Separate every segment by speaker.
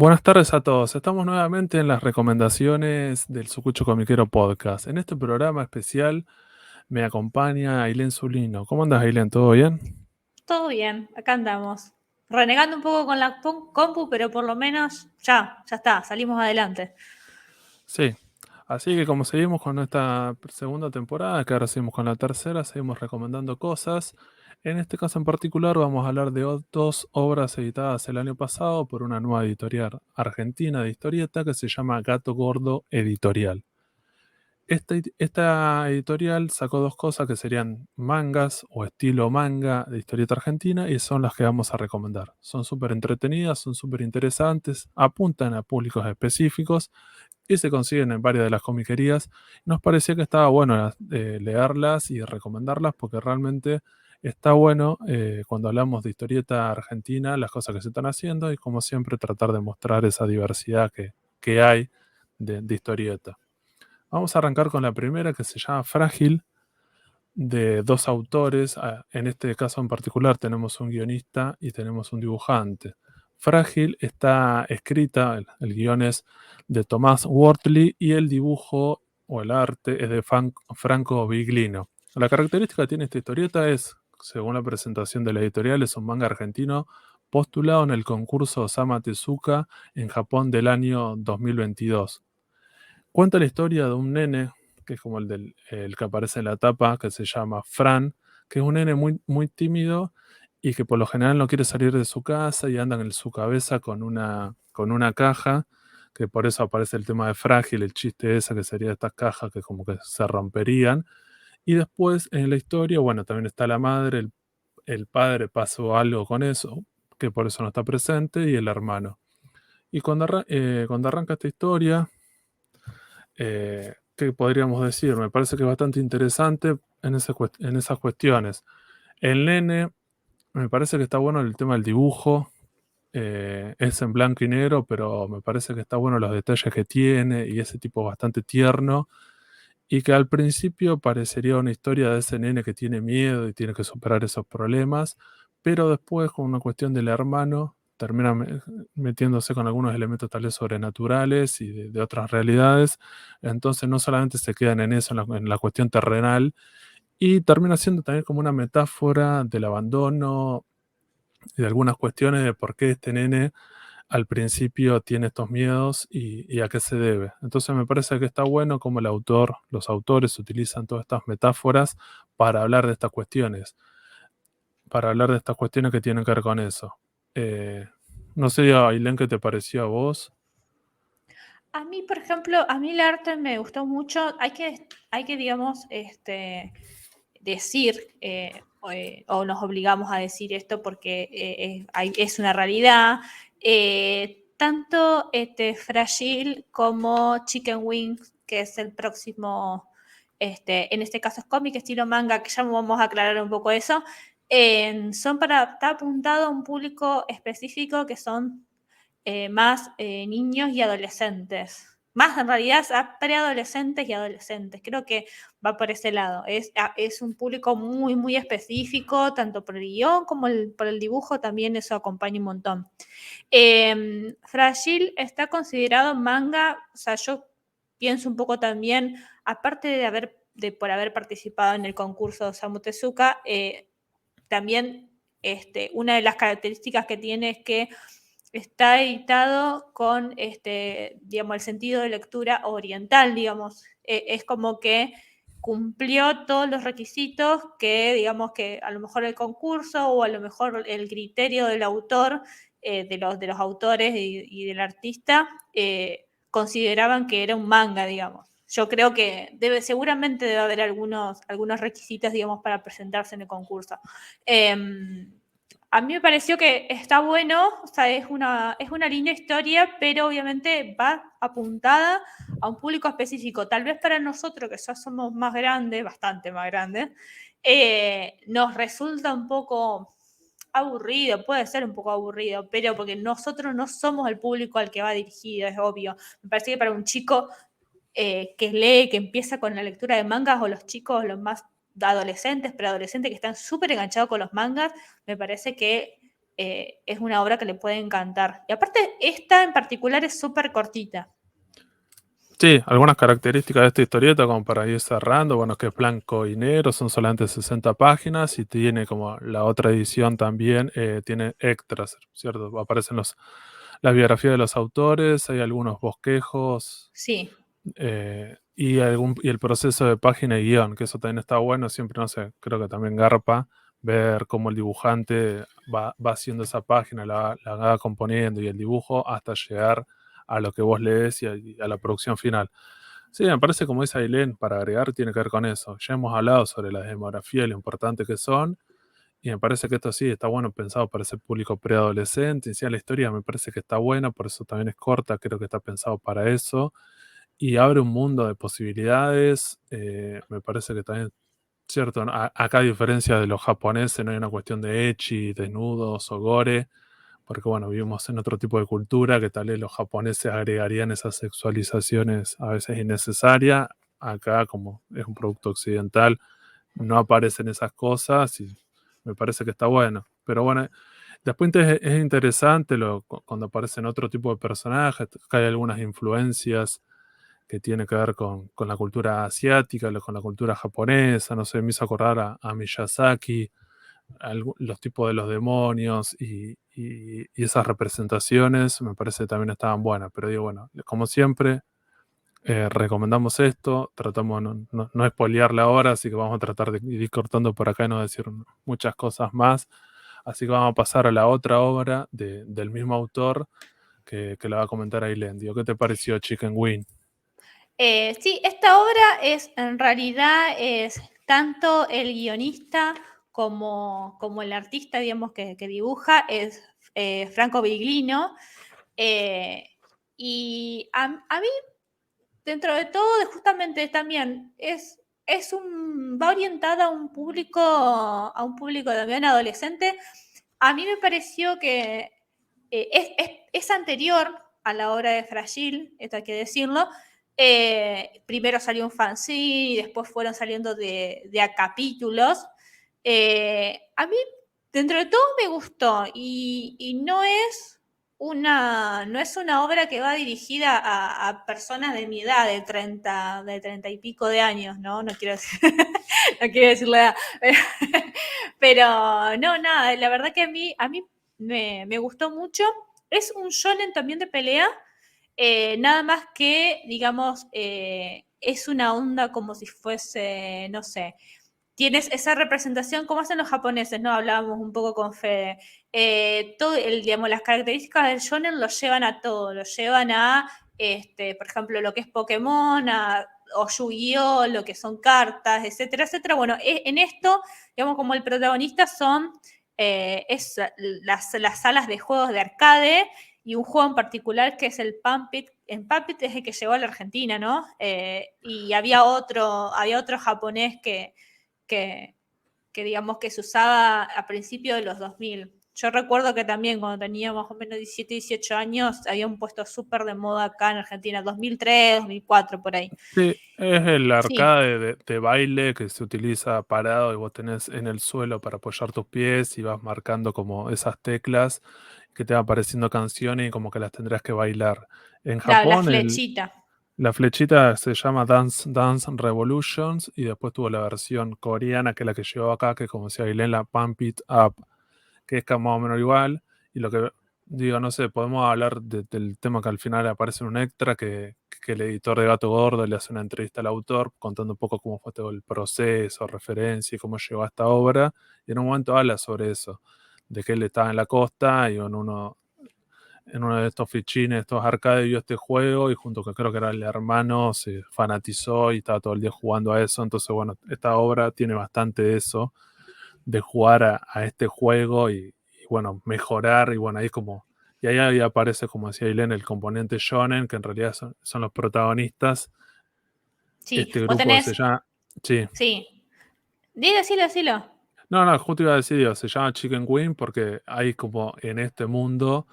Speaker 1: Buenas tardes a todos. Estamos nuevamente en las recomendaciones del Sucucho Comiquero Podcast. En este programa especial me acompaña Ailén Zulino. ¿Cómo andas, Ailén? ¿Todo bien?
Speaker 2: Todo bien, acá andamos. Renegando un poco con la compu, pero por lo menos ya está, salimos adelante.
Speaker 1: Sí. Así que como seguimos con esta segunda temporada, que ahora seguimos con la tercera, seguimos recomendando cosas. En este caso en particular vamos a hablar de dos obras editadas el año pasado por una nueva editorial argentina de historieta que se llama Gato Gordo Editorial. Esta editorial sacó dos cosas que serían mangas o estilo manga de historieta argentina y son las que vamos a recomendar. Son súper entretenidas, son súper interesantes, apuntan a públicos específicos y se consiguen en varias de las comiquerías. Nos parecía que estaba bueno leerlas y recomendarlas porque realmente está bueno cuando hablamos de historieta argentina, las cosas que se están haciendo y como siempre tratar de mostrar esa diversidad que hay de historieta. Vamos a arrancar con la primera que se llama Frágil, de dos autores. En este caso en particular tenemos un guionista y tenemos un dibujante. Frágil está escrita, el guion es de Tomás Wortley y el dibujo o el arte es de Franco Viglino. La característica que tiene esta historieta es, según la presentación de la editorial, es un manga argentino postulado en el concurso Osama Tezuka en Japón del año 2022. Cuenta la historia de un nene, que es como el que aparece en la tapa, que se llama Fran, que es un nene muy, muy tímido y que por lo general no quiere salir de su casa y anda en su cabeza con una caja, que por eso aparece el tema de frágil, el chiste ese que sería estas cajas que como que se romperían. Y después en la historia, bueno, también está la madre, el padre pasó algo con eso, que por eso no está presente, y el hermano. Y cuando arranca esta historia, ¿qué podríamos decir? Me parece que es bastante interesante en esas cuestiones. El nene, me parece que está bueno el tema del dibujo. Es en blanco y negro, pero me parece que está bueno los detalles que tiene y ese tipo bastante tierno. Y que al principio parecería una historia de ese nene que tiene miedo y tiene que superar esos problemas, pero después con una cuestión del hermano termina metiéndose con algunos elementos tal vez sobrenaturales y de otras realidades. Entonces no solamente se quedan en eso, en la cuestión terrenal, y termina siendo también como una metáfora del abandono y de algunas cuestiones de por qué este nene al principio tiene estos miedos y a qué se debe. Entonces me parece que está bueno como los autores utilizan todas estas metáforas para hablar de estas cuestiones, para hablar de estas cuestiones que tienen que ver con eso. Eh, no sé, Ailén, ¿qué te pareció a vos?
Speaker 2: A mí, por ejemplo, a mí el arte me gustó mucho. Hay que digamos, decir, o nos obligamos a decir esto porque es una realidad. Tanto Fragile como Chicken Wings, que es el próximo, en este caso es cómic estilo manga, que ya vamos a aclarar un poco eso, está apuntado a un público específico que son más niños y adolescentes. Más en realidad a preadolescentes y adolescentes. Creo que va por ese lado. Es un público muy, muy específico, tanto por el guión como por el dibujo, también eso acompaña un montón. Fragile está considerado manga, o sea, yo pienso un poco también, aparte por haber participado en el concurso de Osamu Tezuka, también una de las características que tiene es que está editado con digamos, el sentido de lectura oriental, digamos. Es como que cumplió todos los requisitos que, digamos, que a lo mejor el concurso o a lo mejor el criterio del autor, de los autores y del artista, consideraban que era un manga, digamos. Yo creo que seguramente debe haber algunos requisitos, digamos, para presentarse en el concurso. A mí me pareció que está bueno, o sea, es una linda historia, pero obviamente va apuntada a un público específico. Tal vez para nosotros, que ya somos más grandes, bastante más grandes, nos resulta un poco aburrido, puede ser un poco aburrido, pero porque nosotros no somos el público al que va dirigido, es obvio. Me parece que para un chico que lee, que empieza con la lectura de mangas, o los chicos, los más adolescentes, preadolescentes, que están súper enganchados con los mangas, me parece que es una obra que le puede encantar. Y aparte, esta en particular es súper cortita.
Speaker 1: Sí, algunas características de esta historieta, como para ir cerrando, bueno, que es blanco y negro, son solamente 60 páginas y tiene como la otra edición también, tiene extras, ¿cierto? Aparecen las biografías de los autores, hay algunos bosquejos
Speaker 2: Sí,
Speaker 1: y el proceso de página y guión, que eso también está bueno, siempre, no sé, creo que también garpa ver cómo el dibujante va haciendo esa página, la va componiendo y el dibujo hasta llegar a lo que vos lees y a la producción final. Sí, me parece, como dice Ailén, para agregar, tiene que ver con eso. Ya hemos hablado sobre la demografía y lo importante que son, y me parece que esto sí está bueno pensado para ese público preadolescente. Y sí, la historia me parece que está buena, por eso también es corta, creo que está pensado para eso, y abre un mundo de posibilidades. Me parece que también, cierto, ¿no? Acá, a diferencia de los japoneses, no hay una cuestión de ecchi, desnudos o gore, porque bueno, vivimos en otro tipo de cultura que tal vez los japoneses agregarían esas sexualizaciones a veces innecesarias. Acá, como es un producto occidental, no aparecen esas cosas y me parece que está bueno. Pero bueno, después es interesante cuando aparecen otro tipo de personajes, que hay algunas influencias que tienen que ver con la cultura asiática, con la cultura japonesa, no sé, me hizo acordar a Miyazaki, los tipos de los demonios y esas representaciones me parece que también estaban buenas. Pero digo, bueno, como siempre, recomendamos esto, tratamos de no spoilearla ahora, así que vamos a tratar de ir cortando por acá y no decir muchas cosas más. Así que vamos a pasar a la otra obra del mismo autor que la va a comentar Ailén. Digo, ¿qué te pareció Chicken Wing?
Speaker 2: Sí, esta obra es, en realidad, es tanto el guionista como el artista, digamos, que dibuja, es Franco Viglino. eh, y a mí, dentro de todo, justamente también va orientada a un público también adolescente. A mí me pareció que es anterior a la obra de Fragile, esto hay que decirlo. Primero salió un fanzine y después fueron saliendo de a capítulos. A mí, dentro de todo, me gustó y no es una obra que va dirigida a personas de mi edad, de 30 y pico de años, ¿no? No quiero decir, no quiero decir la edad. Pero no, nada, la verdad que a mí me gustó mucho. Es un shonen también de pelea, nada más que, digamos, es una onda como si fuese, no sé, tienes esa representación como hacen los japoneses, ¿no? Hablábamos un poco con Fede. Todo digamos, las características del shonen lo llevan a todo, lo llevan a, por ejemplo, lo que es Pokémon, o Yu-Gi-Oh, lo que son cartas, etcétera, etcétera. Bueno, en esto, digamos, como el protagonista son las salas de juegos de arcade y un juego en particular que es el Pumpit. En Pumpit es el que llegó a la Argentina, ¿no? Y había otro japonés que, que digamos que se usaba a principios de los 2000. Yo recuerdo que también cuando tenía más o menos 17, 18 años, había un puesto súper de moda acá en Argentina, 2003, 2004, por ahí.
Speaker 1: Sí, es el
Speaker 2: Sí,
Speaker 1: arcade de baile que se utiliza parado y vos tenés en el suelo para apoyar tus pies y vas marcando como esas teclas que te van apareciendo canciones y como que las tendrás que bailar. En
Speaker 2: claro, la
Speaker 1: Japón
Speaker 2: flechita.
Speaker 1: la flechita se llama Dance Revolutions y después tuvo la versión coreana que es la que llegó acá, que como decía Ailén, la Pump It Up, que es más o menos igual. Y lo que digo, no sé, podemos hablar del tema que al final aparece en un extra que el editor de Gato Gordo le hace una entrevista al autor contando un poco cómo fue todo el proceso, referencia y cómo llegó a esta obra. Y en un momento habla sobre eso, de que él estaba en la costa y en uno de estos fichines, estos arcades, vio este juego y junto que creo que era el hermano, se fanatizó y estaba todo el día jugando a eso. Entonces, bueno, esta obra tiene bastante de eso, de jugar a este juego y, bueno, mejorar. Y bueno, ahí es como, y ahí aparece, como decía Ailén, el componente shonen, que en realidad son los protagonistas.
Speaker 2: Sí,
Speaker 1: Este
Speaker 2: vos
Speaker 1: grupo se
Speaker 2: tenés,
Speaker 1: llama, sí,
Speaker 2: sí. Decilo, decilo.
Speaker 1: no, justo iba a decir, digo, se llama Chicken Wing porque hay como en este mundo,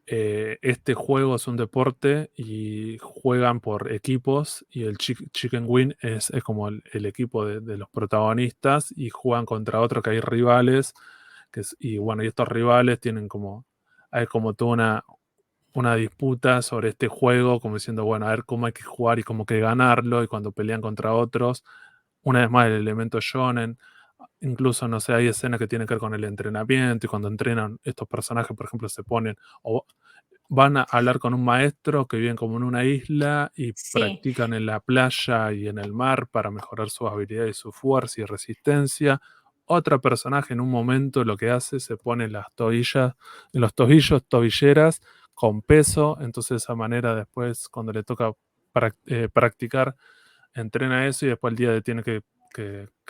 Speaker 1: este juego es un deporte y juegan por equipos y el Chicken Wing es como el equipo de los protagonistas y juegan contra otro que hay rivales y bueno, y estos rivales tienen como, hay como toda una disputa sobre este juego, como diciendo, bueno, a ver cómo hay que jugar y cómo hay que ganarlo, y cuando pelean contra otros, una vez más el elemento shonen, incluso, no sé, hay escenas que tienen que ver con el entrenamiento, y cuando entrenan estos personajes, por ejemplo, se ponen, o van a hablar con un maestro que viven como en una isla y
Speaker 2: Sí,
Speaker 1: practican en la playa y en el mar para mejorar sus habilidades, su fuerza y resistencia. Otro personaje en un momento lo que hace, se pone las tobillas, en los tobillos, tobilleras con peso, entonces de esa manera después cuando le toca practicar, entrena eso y después el día de tiene que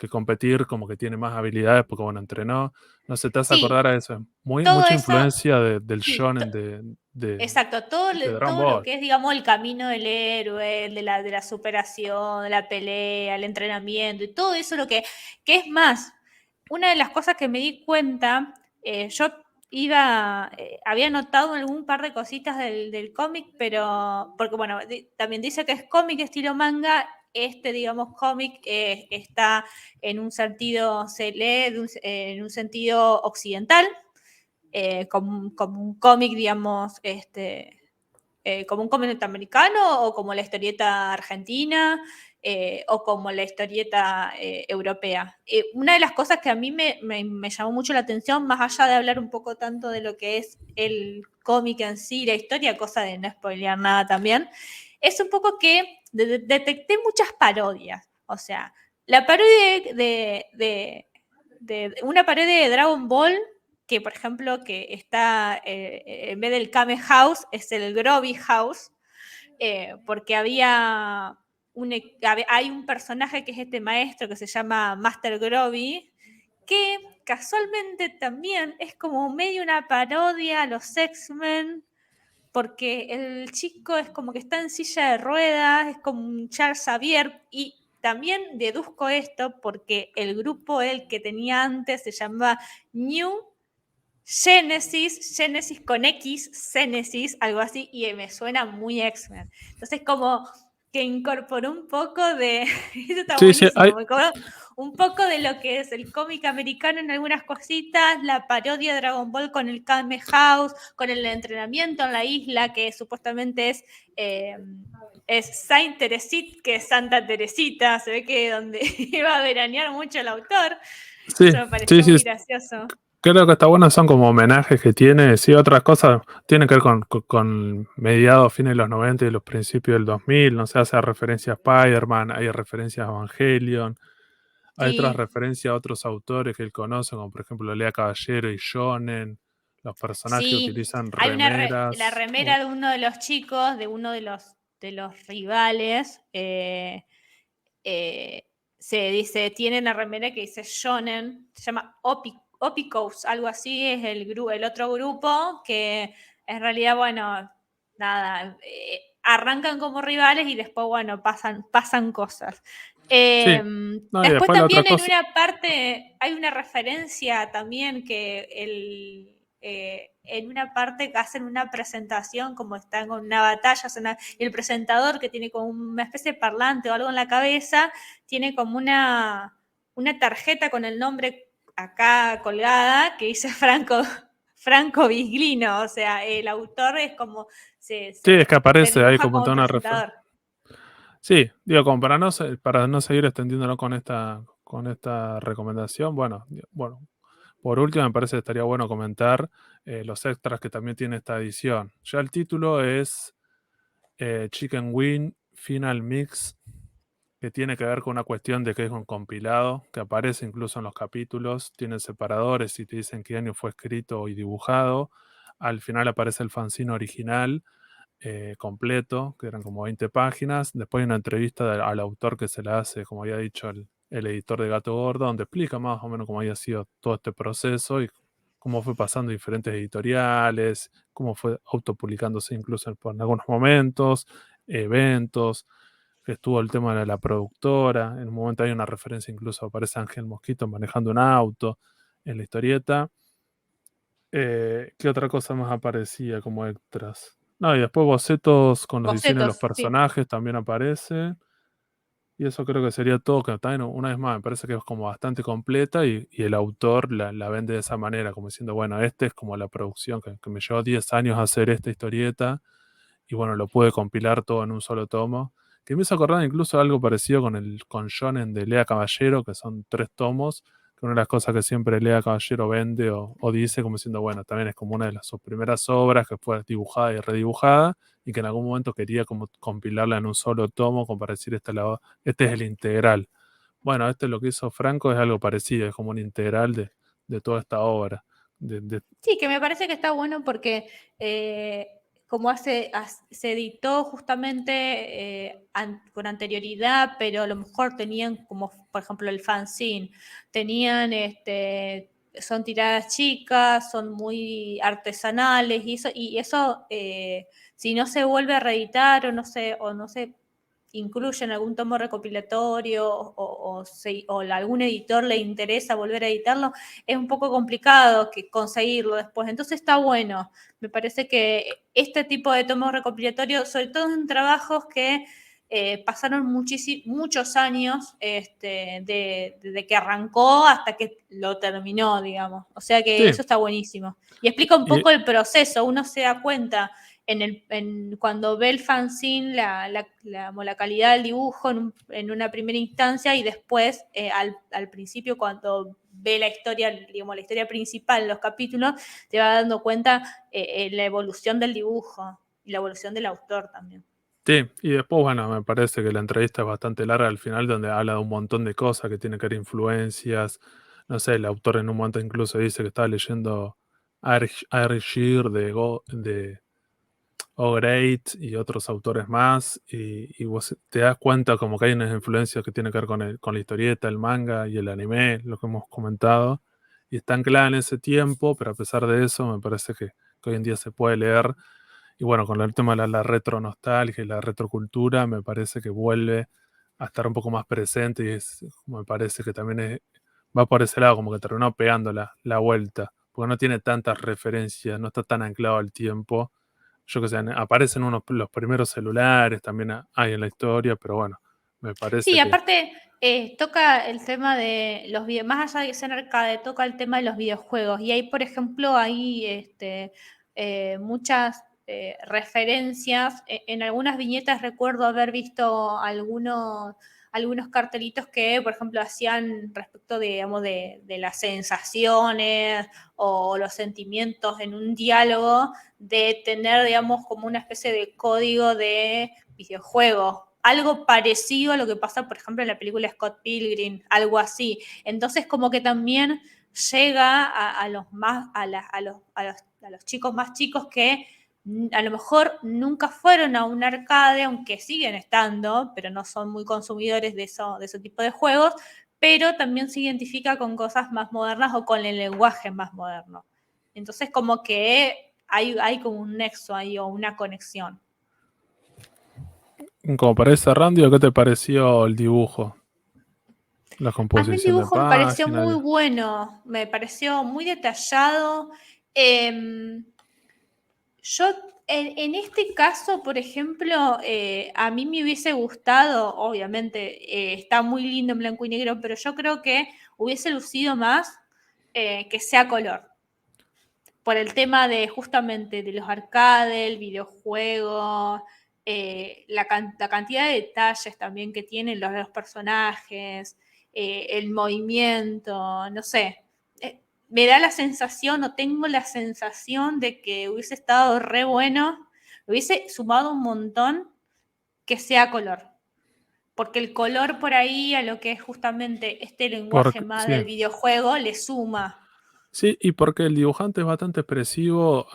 Speaker 1: competir, como que tiene más habilidades porque bueno, entrenó. No sé, te vas a acordar
Speaker 2: sí,
Speaker 1: a eso.
Speaker 2: todo
Speaker 1: Mucha
Speaker 2: eso,
Speaker 1: influencia del
Speaker 2: sí,
Speaker 1: shonen
Speaker 2: exacto,
Speaker 1: de Dragon
Speaker 2: todo lo
Speaker 1: Ball.
Speaker 2: que es, digamos, el camino del héroe, de la superación, de la pelea, el entrenamiento y todo eso, que es más, una de las cosas que me di cuenta, yo había notado algún par de cositas del cómic, pero, porque bueno, también dice que es cómic estilo manga, digamos, cómic está en un sentido, se lee en un sentido occidental, como un cómic, digamos, como un cómic norteamericano o como la historieta argentina o como la historieta europea. Una de las cosas que a mí me llamó mucho la atención, más allá de hablar un poco tanto de lo que es el cómic en sí, la historia, cosa de no spoilear nada también, es un poco que detecté muchas parodias. O sea, la parodia de una parodia de Dragon Ball que, por ejemplo, que está, en vez del Kame House, es el Groby House, porque hay un personaje que es este maestro que se llama Master Groby, que casualmente también es como medio una parodia a los X-Men, porque el chico es como que está en silla de ruedas, es como un Charles Xavier, y también deduzco esto porque el grupo el que tenía antes se llamaba New Genesis con X, Genesis, algo así, y me suena muy X-Men. Entonces, como que incorporó un poco de, eso está
Speaker 1: Sí, sí, hay,
Speaker 2: buenísimo, un poco de lo que es el cómic americano en algunas cositas, la parodia de Dragon Ball con el Kame House, con el entrenamiento en la isla, que supuestamente es Saint Teresit, que es Santa Teresita, se ve que donde iba a veranear mucho el autor.
Speaker 1: sí,
Speaker 2: Eso me
Speaker 1: sí,
Speaker 2: pareció
Speaker 1: sí,
Speaker 2: muy gracioso.
Speaker 1: creo que está bueno, son como homenajes que tiene. Sí, otras cosas tienen que ver con mediados, fines de los 90 y los principios del 2000. No sé, hace referencia a Spider-Man, hay referencias a Evangelion, hay otras
Speaker 2: Sí,
Speaker 1: referencias a otros autores que él conoce, como por ejemplo Lea Caballero y Shonen. Los personajes
Speaker 2: sí,
Speaker 1: utilizan
Speaker 2: hay la
Speaker 1: remeras.
Speaker 2: remera de uno de los chicos, de uno de los rivales, eh, se dice, tiene una remera que dice Shonen, se llama Opicos, algo así, es el otro grupo que en realidad, bueno, nada, arrancan como rivales y después, bueno, pasan cosas.
Speaker 1: Sí, no, y
Speaker 2: Después
Speaker 1: después la otra
Speaker 2: también en
Speaker 1: cosa.
Speaker 2: una parte hay una referencia también que en una parte que hacen una presentación como están con una batalla, el presentador que tiene como una especie de parlante o algo en la cabeza, tiene como una tarjeta con el nombre acá colgada que dice Franco Viglino, o sea, el autor es como
Speaker 1: Sí, es que
Speaker 2: se
Speaker 1: aparece ahí
Speaker 2: dibuja
Speaker 1: como
Speaker 2: como
Speaker 1: toda una referencia.
Speaker 2: presentador.
Speaker 1: Sí, digo, como para no seguir extendiéndolo con esta recomendación, bueno, bueno, por último me parece que estaría bueno comentar los extras que también tiene esta edición. Ya el título es Chicken Wing Final Mix, que tiene que ver con una cuestión de que es un compilado, que aparece incluso en los capítulos, tiene separadores y te dicen qué año fue escrito y dibujado. Al final aparece el fanzine original completo, que eran como 20 páginas. Después hay una entrevista al autor que se la hace, como había dicho el editor de Gato Gordo, donde explica más o menos cómo había sido todo este proceso y cómo fue pasando diferentes editoriales, cómo fue autopublicándose incluso en algunos momentos, eventos, que estuvo el tema de la productora. En un momento hay una referencia, incluso aparece Ángel Mosquito manejando un auto en la historieta. ¿Qué otra cosa más aparecía como extras? No, y después bocetos con los diseños de los
Speaker 2: Bocetos, sí.
Speaker 1: personajes también aparece. Y eso creo que sería todo, que también una vez más me parece que es como bastante completa y el autor la vende de esa manera, como diciendo, bueno, este es como la producción que me llevó 10 años hacer esta historieta y bueno, lo pude compilar todo en un solo tomo. Que me hizo acordar incluso algo parecido con Shonen de Lea Caballero, que son 3 tomos, que una de las cosas que siempre Lea Caballero vende o dice, como diciendo, bueno, también es como una de sus primeras obras que fue dibujada y redibujada, y que en algún momento quería como compilarla en un solo tomo, como para decir, este es el integral. Bueno, este lo que hizo Franco es algo parecido, es como un integral de toda esta obra. De,
Speaker 2: Sí, que me parece que está bueno porque como se editó justamente con anterioridad, pero a lo mejor tenían como, por ejemplo, el fanzine, tenían, son tiradas chicas, son muy artesanales y eso si no se vuelve a reeditar o no se incluye en algún tomo recopilatorio o algún editor le interesa volver a editarlo, es un poco complicado conseguirlo después. Entonces está bueno. Me parece que este tipo de tomos recopilatorios, sobre todo en trabajos que pasaron muchos años desde que arrancó hasta que lo terminó, digamos. O sea que
Speaker 1: sí,
Speaker 2: eso está buenísimo. Y explica un
Speaker 1: y,
Speaker 2: poco el proceso. Uno se da cuenta cuando ve el fanzine, la calidad del dibujo en una primera instancia y después, al principio, cuando ve la historia, digamos, la historia principal, los capítulos, te va dando cuenta la evolución del dibujo y la evolución del autor también.
Speaker 1: Sí, y después, bueno, me parece que la entrevista es bastante larga al final, donde habla de un montón de cosas que tiene que ver influencias. No sé, el autor en un momento incluso dice que estaba leyendo Irish Shear de O'Great y otros autores más, y vos te das cuenta como que hay unas influencias que tienen que ver con la historieta, el manga y el anime, lo que hemos comentado, y están claras en ese tiempo, pero a pesar de eso, me parece que hoy en día se puede leer y bueno, con el tema de la retronostalgia y la retrocultura, me parece que vuelve a estar un poco más presente y me parece que también va por ese lado, como que terminó pegando la vuelta, porque no tiene tantas referencias, no está tan anclado al tiempo. Yo que sé, aparecen los primeros celulares, también hay en la historia, pero bueno, me parece
Speaker 2: Sí,
Speaker 1: que
Speaker 2: aparte toca el tema de los videos, más allá de ser arcade, toca el tema de los videojuegos. Y hay, por ejemplo, hay muchas referencias. En algunas viñetas recuerdo haber visto algunos cartelitos que, por ejemplo, hacían respecto de, digamos, de las sensaciones o los sentimientos en un diálogo, de tener, digamos, como una especie de código de videojuego, algo parecido a lo que pasa, por ejemplo, en la película Scott Pilgrim, algo así. Entonces, como que también llega a los más, a los chicos más chicos que a lo mejor nunca fueron a un arcade, aunque siguen estando, pero no son muy consumidores de ese tipo de juegos, pero también se identifica con cosas más modernas o con el lenguaje más moderno. Entonces, como que hay como un nexo ahí o una conexión.
Speaker 1: como para ir cerrando, ¿qué te pareció el dibujo? La
Speaker 2: A mí el
Speaker 1: composición de
Speaker 2: dibujo me pareció
Speaker 1: páginas.
Speaker 2: muy bueno, me pareció muy detallado. Eh, yo, en este caso, por ejemplo, a mí me hubiese gustado, obviamente, está muy lindo en blanco y negro, pero yo creo que hubiese lucido más que sea color. Por el tema de justamente de los arcades, el videojuego, la cantidad de detalles también que tienen los personajes, el movimiento, no sé. Me da la sensación, o tengo la sensación de que hubiese estado re bueno, hubiese sumado un montón que sea color. Porque el color por ahí a lo que es justamente este lenguaje
Speaker 1: Porque,
Speaker 2: más
Speaker 1: sí,
Speaker 2: del videojuego le suma.
Speaker 1: sí, y porque el dibujante es bastante expresivo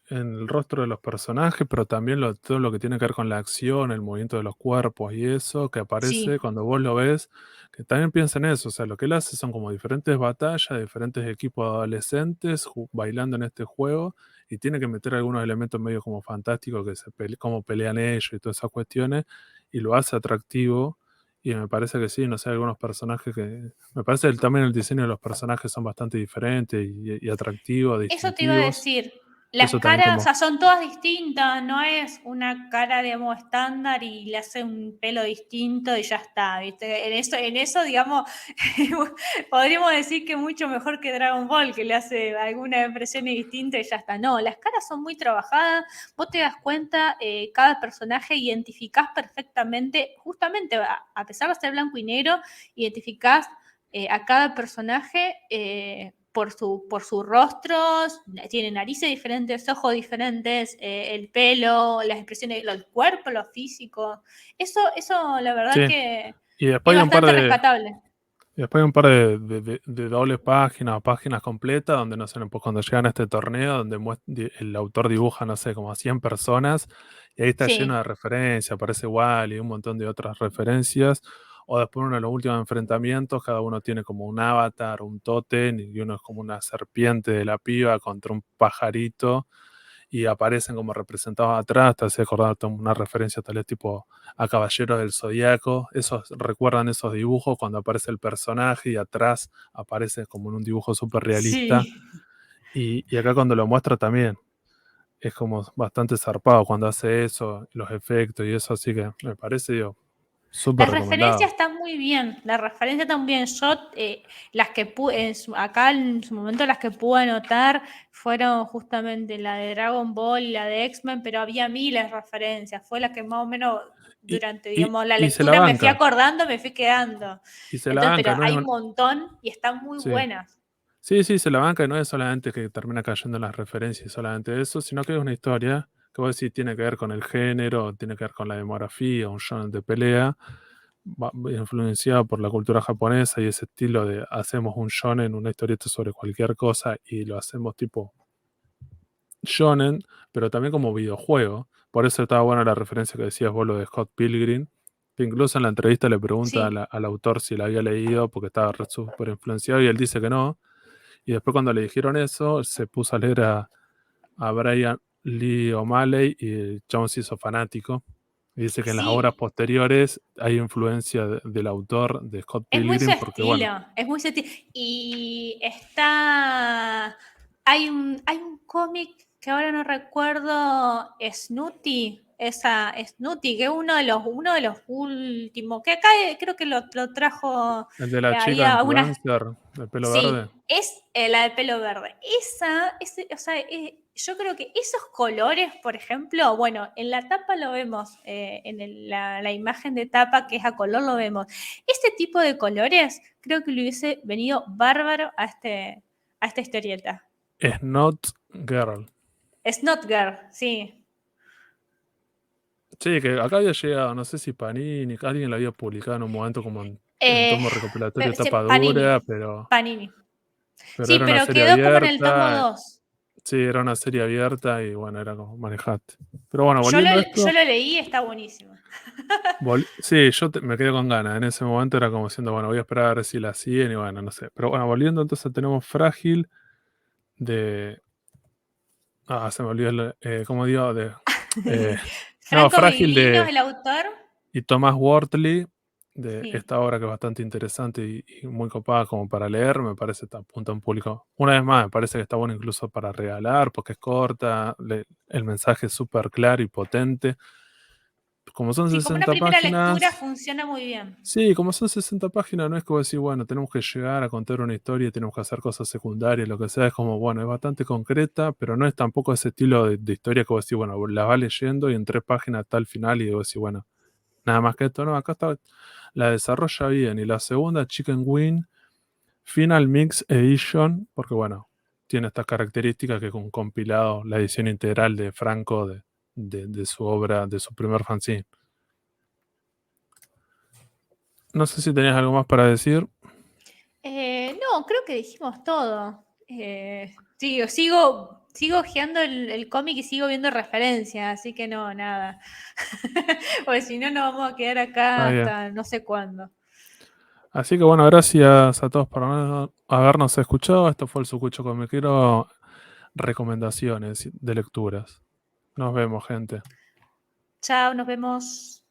Speaker 1: en el rostro de los personajes, pero también todo lo que tiene que ver con la acción, el movimiento de los cuerpos y eso que aparece
Speaker 2: Sí.
Speaker 1: cuando vos lo ves, que también piensa en eso, o sea, lo que él hace son como diferentes batallas, diferentes equipos de adolescentes bailando en este juego y tiene que meter algunos elementos medio como fantásticos, que cómo pelean ellos y todas esas cuestiones, y lo hace atractivo. Y me parece que sí, no sé, algunos personajes que me parece que también el diseño de los personajes son bastante diferentes y atractivos,
Speaker 2: Eso te iba a
Speaker 1: distintivos.
Speaker 2: decir. Las
Speaker 1: Eso también
Speaker 2: caras, o
Speaker 1: como...
Speaker 2: sea, son todas distintas, no es una cara, digamos, estándar y le hace un pelo distinto y ya está, ¿viste? En eso, digamos, podríamos decir que mucho mejor que Dragon Ball, que le hace algunas expresiones distintas y ya está. No, las caras son muy trabajadas, vos te das cuenta, cada personaje identificás perfectamente, justamente a pesar de ser blanco y negro, identificás a cada personaje por sus rostros, tiene narices diferentes, ojos diferentes, el pelo, las expresiones, el cuerpo, lo físico. Eso la verdad
Speaker 1: Sí,
Speaker 2: que
Speaker 1: y
Speaker 2: es
Speaker 1: después hay un par
Speaker 2: bastante
Speaker 1: de...
Speaker 2: rescatable.
Speaker 1: Y después hay un par de dobles páginas o páginas completas donde, no sé, pues cuando llegan a este torneo, donde el autor dibuja, no sé, como a 100 personas, y ahí está lleno
Speaker 2: Sí,
Speaker 1: de referencias, aparece Wally y un montón de otras referencias. O después uno de los últimos enfrentamientos, cada uno tiene como un avatar, un tótem, y uno es como una serpiente de la piba contra un pajarito y aparecen como representados atrás, te hace acordar una referencia tal vez tipo a Caballeros del Zodíaco, esos recuerdan esos dibujos cuando aparece el personaje y atrás aparece como en un dibujo súper realista
Speaker 2: sí.
Speaker 1: y acá cuando lo muestra también es como bastante zarpado cuando hace eso, los efectos y eso, así que me parece, digo, súper
Speaker 2: Las referencias
Speaker 1: recomendado.
Speaker 2: están muy bien, las referencias están muy bien. Yo, las que pude, acá en su momento las que pude anotar fueron justamente la de Dragon Ball y la de X-Men, pero había miles de referencias. Fue la que más o menos
Speaker 1: Y,
Speaker 2: durante,
Speaker 1: y,
Speaker 2: digamos, la
Speaker 1: y se la
Speaker 2: lectura me fui
Speaker 1: banca,
Speaker 2: acordando, me fui quedando.
Speaker 1: y se la
Speaker 2: Entonces,
Speaker 1: banca,
Speaker 2: pero
Speaker 1: no es
Speaker 2: hay un montón y están muy
Speaker 1: sí.
Speaker 2: buenas.
Speaker 1: Sí, sí, se la banca y no es solamente que termina cayendo en las referencias y solamente eso, sino que es una historia que vos decís tiene que ver con el género, tiene que ver con la demografía, un shonen de pelea, influenciado por la cultura japonesa y ese estilo de hacemos un shonen, una historieta sobre cualquier cosa y lo hacemos tipo shonen, pero también como videojuego. Por eso estaba buena la referencia que decías vos, lo de Scott Pilgrim, que incluso en la entrevista le pregunta
Speaker 2: Sí,
Speaker 1: al autor si la había leído porque estaba súper influenciado y él dice que no. Y después cuando le dijeron eso, se puso a leer a Brian Lee O'Malley y el chabón se hizo fanático. Y dice que en las obras
Speaker 2: sí.
Speaker 1: posteriores hay influencia del autor de Scott
Speaker 2: Es muy su
Speaker 1: Pilgrim, porque bueno,
Speaker 2: estilo, es muy su estilo. Y está. Hay un cómic que ahora no recuerdo, Snooty, esa Snooty, que es uno de los últimos, que acá creo que lo trajo
Speaker 1: el de la
Speaker 2: ahí
Speaker 1: chica
Speaker 2: a unas.
Speaker 1: influencer, de pelo verde,
Speaker 2: Sí, es la de pelo verde. O sea, yo creo que esos colores, por ejemplo, bueno, en la tapa lo vemos, la imagen de tapa que es a color lo vemos. Este tipo de colores creo que le hubiese venido bárbaro a esta historieta.
Speaker 1: es Not Girl.
Speaker 2: Snot Girl, sí.
Speaker 1: Sí, que acá había llegado, no sé si Panini, alguien lo había publicado en un momento como en
Speaker 2: Eh,
Speaker 1: tomo recopilatorio de
Speaker 2: sí,
Speaker 1: tapa dura,
Speaker 2: Panini, Panini.
Speaker 1: pero
Speaker 2: Sí,
Speaker 1: era una
Speaker 2: pero
Speaker 1: serie
Speaker 2: quedó como en el tomo
Speaker 1: abierta.
Speaker 2: 2.
Speaker 1: Sí, era una serie abierta y bueno, era como manejaste. Pero bueno,
Speaker 2: Yo lo,
Speaker 1: volviendo a
Speaker 2: yo
Speaker 1: esto,
Speaker 2: lo leí, está buenísimo.
Speaker 1: sí, me quedé con ganas. En ese momento era como diciendo, bueno, voy a esperar a ver si la siguen y bueno, no sé. Pero bueno, volviendo entonces tenemos Frágil de... Ah, se me olvidó, ¿cómo digo? Eh, no,
Speaker 2: Franco
Speaker 1: Frágil
Speaker 2: Viglino es
Speaker 1: de...
Speaker 2: el autor.
Speaker 1: Y Thomas Wortley, de
Speaker 2: Sí.
Speaker 1: esta obra que es bastante interesante y muy copada como para leer, me parece que apunta a un público. Una vez más, me parece que está bueno incluso para regalar, porque es corta, el mensaje es súper claro y potente. Como son
Speaker 2: Sí, como una
Speaker 1: 60
Speaker 2: primera lectura
Speaker 1: páginas,
Speaker 2: funciona muy bien.
Speaker 1: sí, como son 60 páginas, no es como decir, bueno, tenemos que llegar a contar una historia, tenemos que hacer cosas secundarias, lo que sea, es como, bueno, es bastante concreta, pero no es tampoco ese estilo de historia que vos decís, bueno, la vas leyendo y en 3 páginas está el final y vos decís, bueno, nada más que esto, no, acá está, la desarrolla bien. Y la segunda, Chicken Wing, Final Mix Edition, porque bueno, tiene estas características que con compilado, la edición integral de Franco de su obra, de su primer fanzine. No sé si tenías algo más para decir.
Speaker 2: No, creo que dijimos todo. Sigo hojeando el cómic y sigo viendo referencias, así que no, nada. Porque si no, nos vamos a quedar acá
Speaker 1: Está bien.
Speaker 2: hasta no sé cuándo.
Speaker 1: Así que bueno, gracias a todos por habernos escuchado. Esto fue el Sucucho Comiquero, recomendaciones de lecturas. Nos vemos, gente.
Speaker 2: Chao, nos vemos.